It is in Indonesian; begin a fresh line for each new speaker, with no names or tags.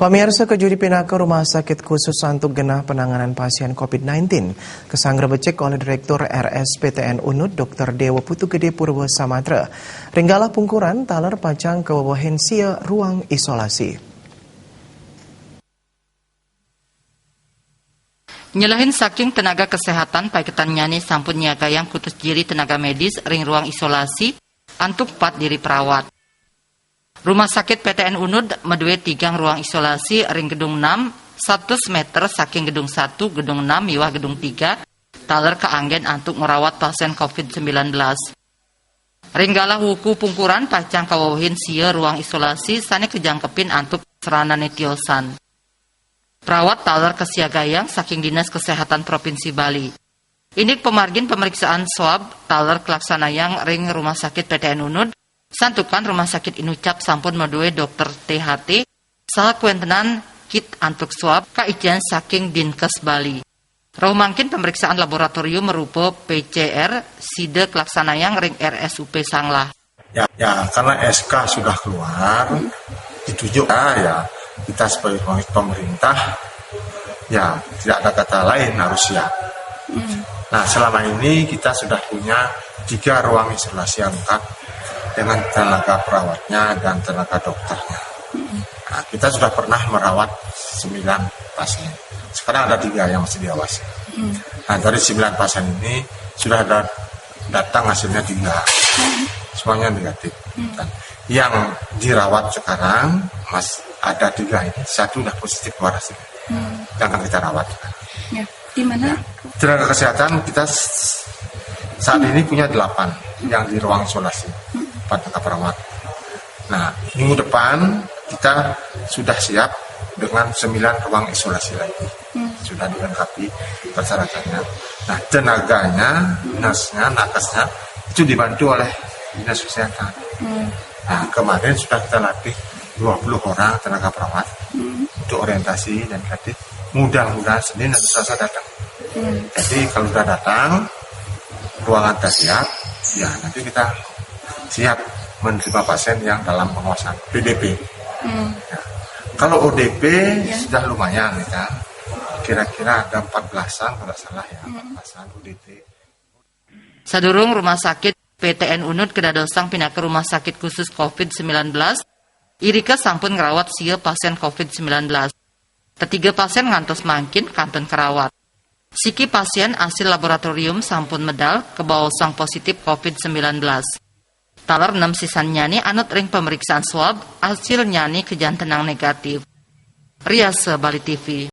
Pamirsa kejuri pinaka Rumah Sakit Khusus untuk Genah Penanganan Pasien COVID-19 kesangrebecek oleh Direktur RSPTN Unut Dr. Dewa Putu Gede Purwo Samatra. Ringgalah pungkuran taler pacang kewawahen sia ruang isolasi.
Nyelahin saking tenaga kesehatan paiketan nyani sampun nyaga yang kutus jiri tenaga medis ring ruang isolasi antuk 4 diri perawat. Rumah sakit PTN Unud medue 3 ruang isolasi ring gedung 6 100 meter saking gedung 1 gedung 6 miwah gedung 3 taler keanggen antuk merawat pasien COVID-19. Ringgalah wuku pungkuran pacang kawawahin sia ruang isolasi sane kejangkepin antuk serana netiosan. Perawat taler kesiagayang saking Dinas Kesehatan Provinsi Bali. Ini pemargin pemeriksaan swab taler kelaksanayang ring Rumah Sakit PTN Unud santukan Rumah Sakit Inucap sampun medue Dr. THT salah kuentenan kit antuk swab kaijian saking Dinkes Bali. Roh mangkin pemeriksaan laboratorium merupa PCR side kelaksanayang ring RSUP Sanglah.
Ya karena SK sudah keluar ditujuk ya kita sebagai pemerintah ya tidak ada kata lain harus siap. Nah selama ini kita sudah punya 3 ruang isolasi lengkap dengan tenaga perawatnya dan tenaga dokternya. Nah, kita sudah pernah merawat 9 pasien. Sekarang ada 3 yang masih diawasi. Nah dari 9 pasien ini sudah ada datang hasilnya 3. Semuanya negatif. Dan yang dirawat sekarang ada 3 ini. 1 sudah positif keluar hasilnya. Yang akan kita rawat.
Ya, di mana?
Tenaga kesehatan kita saat ini punya 8 yang di ruang isolasi. 4 tenaga perawat. Nah, minggu depan kita sudah siap dengan 9 ruang isolasi lagi. Sudah dilengkapi persyaratannya. Nah, tenaganya, nasnya, nakesnya itu dibantu oleh Dinas Kesehatan. Nah, kemarin sudah kita latih 20 orang tenaga perawat untuk orientasi dan latih. Mudah-mudahan Senin atau Selasa datang. Jadi kalau sudah datang, ruangan sudah siap, ya nanti kita siap menerima pasien yang dalam pengawasan PDP. Ya. Kalau ODP sudah lumayan kita, kira-kira ada 14-an kalau salah ya, 14-an ODP.
Sadurung Rumah Sakit PTN Unud kedadosang pindah ke Rumah Sakit Khusus COVID-19, irika sampun ngerawat sia pasien COVID-19. Ketiga pasien ngantos mangkin kanton kerawat. Siki pasien hasil laboratorium sampun medal kebaosang positif COVID-19. Taler 6 sisan nyani anut ring pemeriksaan swab hasil nyani kejantenang negatif. Riase Bali TV.